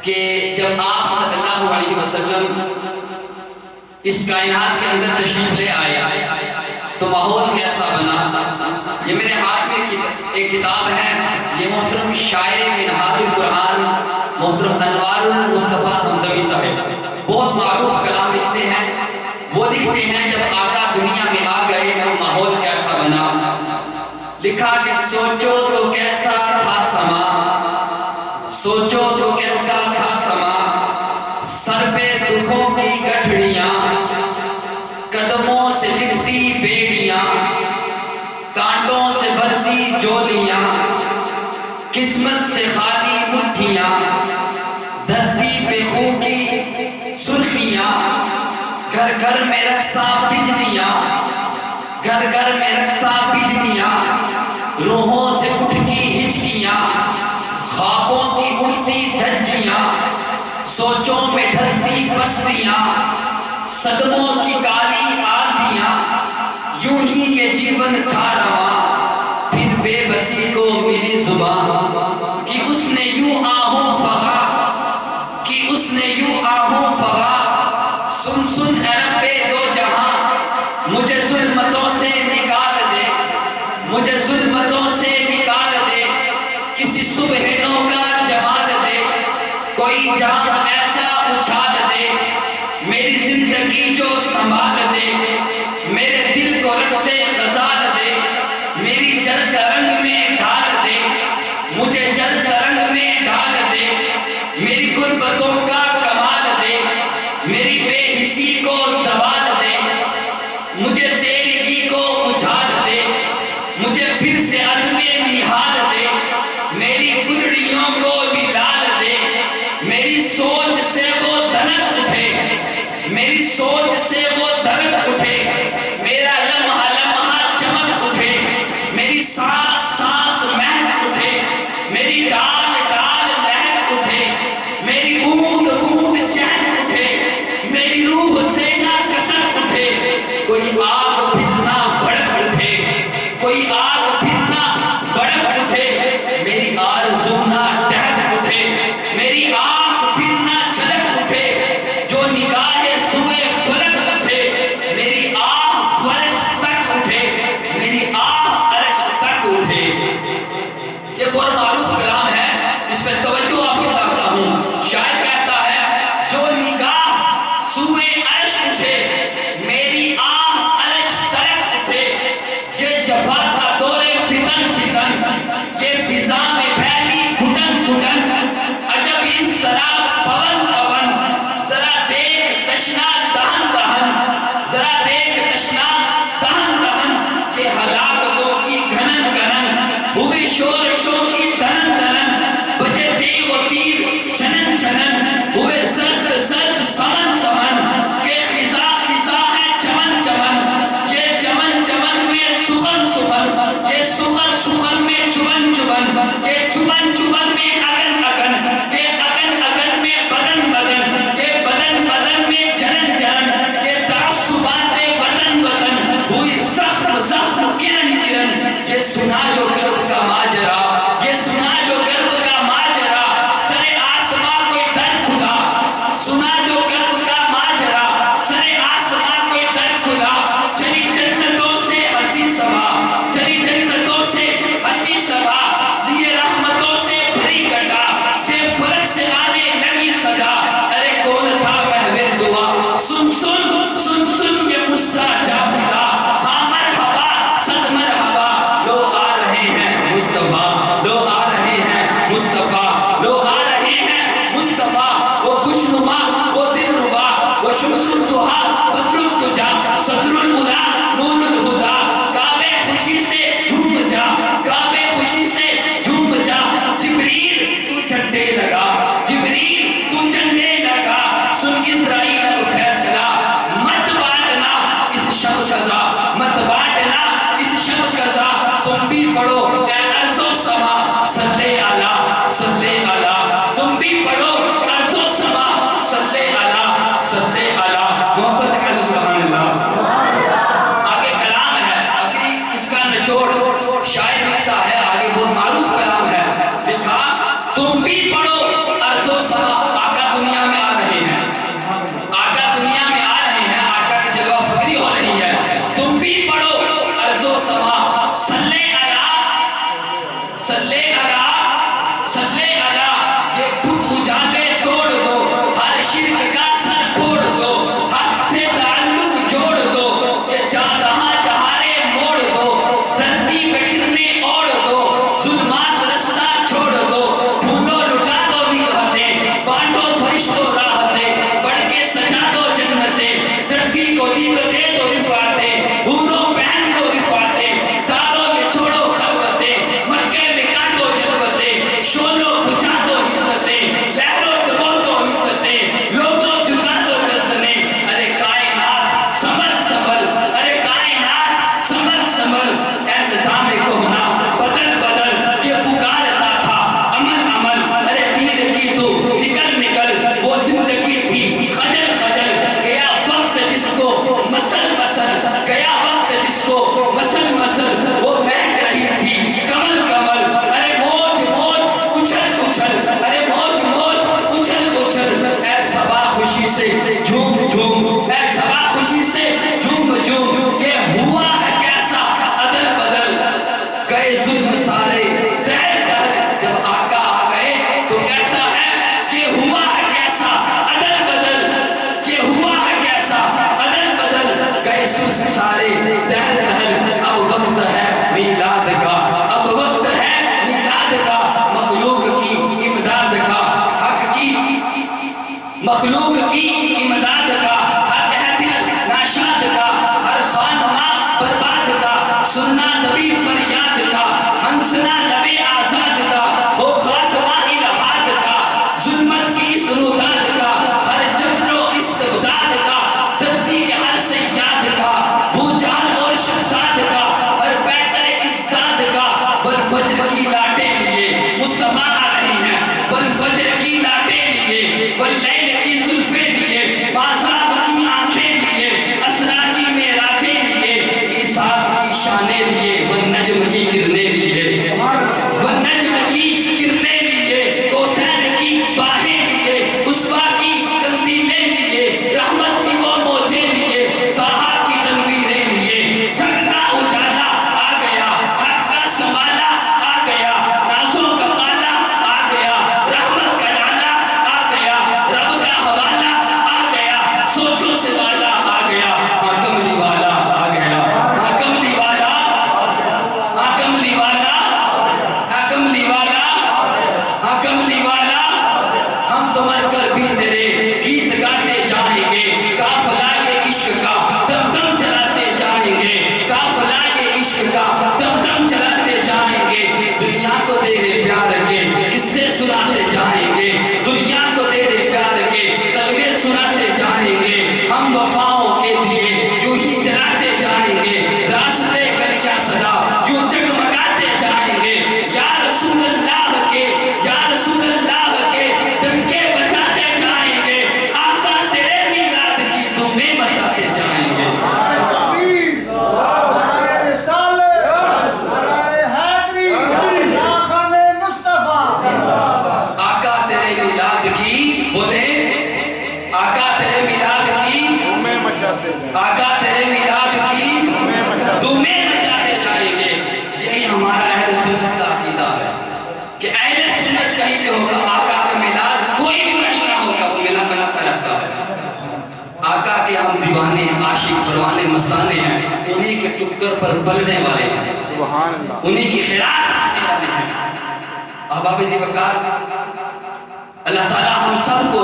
کہ جب آپ صلی اللہ علیہ وسلم اس کائنات کے اندر تشریف لے آئے تو ماحول کیسا بنا. یہ میرے ہاتھ میں ایک کتاب ہے، یہ محترم شاعر منہاج القرآن محترم انوار المصطفیٰ حمدوی صاحب بہت معروف کلام لکھتے ہیں. وہ لکھتے ہیں جب آقا دنیا میں آ گئے تو ماحول کیسا بنا. لکھا کہ سوچو تو کیسا تھا سما، سوچو تو کیسا تھا سما، سر پہ دکھوں کی گٹھڑیاں، قدموں سے لپٹی بیڑیاں، کانٹوں سے بھرتی جولیاں، قسمت سے خالی مٹھیاں، دھرتی پہ خون کی سرخیاں، گھر گھر میں رقصاں بجلیاں، گھر گھر میں رقصاں بجلیاں، روحوں سے اٹھ کی ہچکیاں، خوابوں کی اڑتی دھجیاں، سوچوں میں ڈھلتی بستیاں، صدموں کی کالی آندیاں، یوں ہی یہ جیون تھا رواں، پھر بے بسی کو ملی زباں کہ اس نے یوں آہوں فغا، کہ اس نے یوں آہوں فغا. سن سن اے رب دو جہاں، مجھے ظلمتوں سے نکال دے، مجھے ظلمتوں سے نکال دے، کسی صبح نو کا جمال دے، کوئی جام ایسا اچھال دے، میری زندگی جو سنبھال دے، میرے دل کو رق سے غزال دے، میری جلد رنگ میں ڈال دے، مجھے جلد رنگ میں ڈال دے، میری غربتوں کا کمال دے، میری بے حسی کو زوال دے، مجھے تیرگی کو اچھال دے، مجھے پھر سے عزم نہال دے، میری گدڑیوں کو بھی لال دے، میری سوچ سے وہ دھنک اٹھے، میری سوچ سے وہ دھنک اٹھے، میرا لمحہ لمحہ چمک اٹھے، میری سانس سانس مہک اٹھے، میری ڈال ڈال لہک اٹھے، میری بوند بوند چہک اٹھے، میری روح سے نہ کسک اٹھے، کوئی آگ پھر نہ بھڑک اٹھے، کوئی آگ پھر نہ بھڑک اٹھے، میری آرزو نہ ڈہک اٹھے، میری آنکھ پھر نہ جھلک اٹھے، جو نگاہ سوئے فلک اٹھے، میری آہ فرش تک اٹھے، میری آہ عرش تک اٹھے. یہ بہت معروف کلام ہے، اس پہ توجہ آپ کے چاہتا ہوں. شاعر کہتا ہے جو نگاہ سوئے عرش اٹھے، میری آہ عرش تک اٹھے، یہ جفا کا دور فتن فتن، یہ فضا میں پھیلی گھٹن گھٹن، عجب اس طرح مخلوق کی امداد کا، حق ہے دل ناشاد کا، ہر خانمہ برباد کا، سننا نبی فریاد کا، ہنسنا لبے آزاد کا، وہ خاتمہ الہاد کا، ظلمت کی اس روداد کا، ہر جبر و استبداد کا، دردی کے ہر سیاد کا، بوجھال اور شداد کا، ہر پیکر ازداد کا، والفجر کی لاٹیں لیے مصطفیٰ آ رہی ہیں، والفجر کی لاٹیں لیے، واللیل کی زلفیں لیے، بازار کی آنکھیں لیے، اسرا کی معراجیں لیے، میثاق کی شانیں لیے، والنجم کی کرنیں لیے، والنجم کی کرنیں لیے، کوثر کی باہیں لیے، اسوا کی قندیلیں لیے، رحمت کی وہ موجیں لیے، طٰہٰ کی تنویریں لیے، جگ کا اجالا آ گیا، حق کا سنبھالا آ گیا، نازوں کا پالا آ گیا، رحمت کا ڈالا آ گیا، رب کا حوالہ آ گیا، سوچوں سے والا آ گیا، ہاں کملی والا آ گیا، ہاں کملی والا، ہاں کملی والا، ہاں کملی والا، ہاں کملی والا، ہم تو مر کر بھی تیرے گیت گاتے جائیں گے، قافلہ یہ عشق کا دم دم چلاتے جائیں گے، قافلہ یہ عشق کا دم دم چلاتے جائیں گے، دنیا کو تیرے پیار کے قصے سناتے جائیں گے، دنیا کو تیرے پیار کے نغمے سناتے جائیں گے، ہم وفاؤں کے دیے یوں ہی جلاتے جائیں گے، راستے گلیاں صدا یوں جگمگاتے جائیں گے، یا رسول اللہ کے، یا رسول اللہ کے ڈنکے بجاتے جائیں گے، آقا تیرے میلاد کی دھومیں مچاتے جائیں گے، آقا تیرے میلاد کی بولے، آقا تیرے میلاد کی، آقا تیرے میلاد کی دھومیں مچاتے جائیں گے۔ یہی ہمارا اہل سنت کا عقیدہ ہے کہ اہل سنت کہیں پہ ہوگا آقا کا میلاد کوئی بھی مہینہ ہوگا وہ ملا مناتا رہتا ہے، آقا کے ہم دیوانے عاشق پروانے مستانے ہیں، انہی کے ٹکر پر پلنے والے ہیں، انہی کی خیرات کرنے والے ہیں۔ احباب ذی وقار، اللہ تعالیٰ ہم سب کو